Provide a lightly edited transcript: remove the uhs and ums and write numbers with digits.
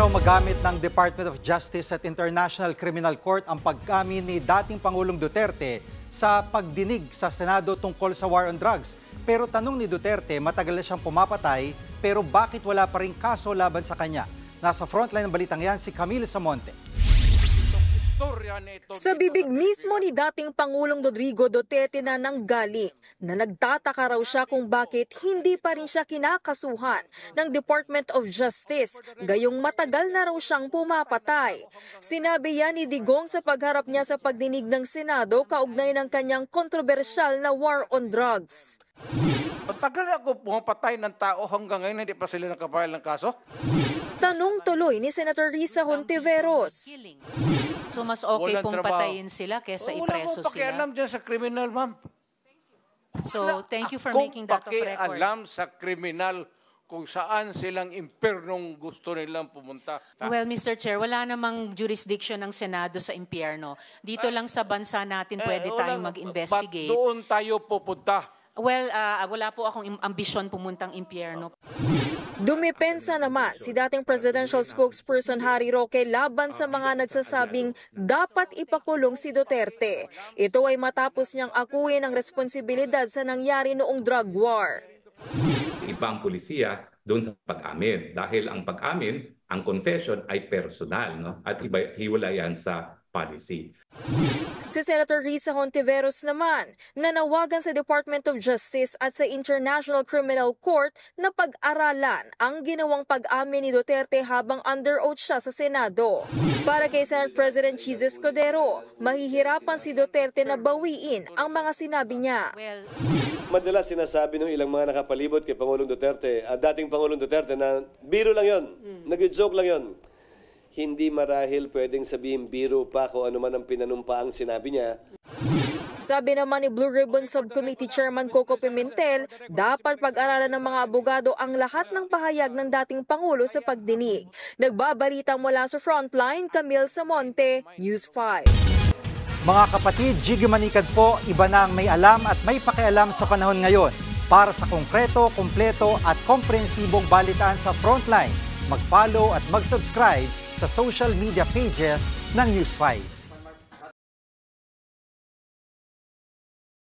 raw magamit ng Department of Justice at International Criminal Court ang pag-amin ni dating Pangulong Duterte sa pagdinig sa Senado tungkol sa war on drugs. Pero tanong ni Duterte, matagal na siyang pumapatay, pero bakit wala pa rin kaso laban sa kanya? Nasa frontline ng balitang yan si Camille Samonte. Sa bibig mismo ni dating Pangulong Rodrigo Duterte na nanggaling na nagtataka raw siya kung bakit hindi pa rin siya kinakasuhan ng Department of Justice, gayong matagal na raw siyang pumapatay. Sinabi yan ni Digong sa pagharap niya sa pagdinig ng Senado kaugnay ng kanyang kontrobersyal na war on drugs. Matagal ako pumapatay ng tao hanggang ngayon hindi pa sila nakapile ng kaso? Tanong tuloy ni Senator Risa Hontiveros. So mas okay pong patayin sila kesa ipreso sila? Wala akong pakialam dyan sa kriminal, ma'am. So thank you for making that of record. Pakialam sa kriminal kung saan silang impernong gusto nilang pumunta. Well, Mr. Chair, wala namang jurisdiction ng Senado sa impyerno. Dito lang sa bansa natin pwede tayong mag-investigate. Ba't doon tayo pupunta? Well, wala po akong ambisyon pumuntang impyerno. Dumipensa naman si dating presidential spokesperson Harry Roque laban sa mga nagsasabing dapat ipakulong si Duterte. Ito ay matapos niyang akuin ang responsibilidad sa nangyari noong drug war. Ibang pulisiya doon sa pag-amin dahil ang pag-amin, ang confession ay personal, no? At hiwala yan sa policy. Si Senator Risa Hontiveros naman nanawagan sa Department of Justice at sa International Criminal Court na pag-aralan ang ginawang pag-amin ni Duterte habang under oath siya sa Senado. Para kay Senate President Chis Escudero, mahihirapan si Duterte na bawiin ang mga sinabi niya. Madalas sinasabi ng ilang mga nakapalibot kay Pangulong Duterte, dating Pangulong Duterte na biro lang yon, nag-joke lang yon. Hindi marahil pwedeng sabihin biro pa kung ano man ang pinanumpaang sinabi niya. Sabi naman ni Blue Ribbon Subcommittee Chairman Coco Pimentel, dapat pag-aralan ng mga abogado ang lahat ng pahayag ng dating Pangulo sa pagdinig. Nagbabalita mula sa Frontline, Camille Samonte, News 5. Mga kapatid, Jiggy Manikad po, iba na ang may alam at may pakialam sa panahon ngayon. Para sa konkreto, kumpleto at komprehensibong balitaan sa Frontline, mag-follow at mag-subscribe sa social media pages ng News 5.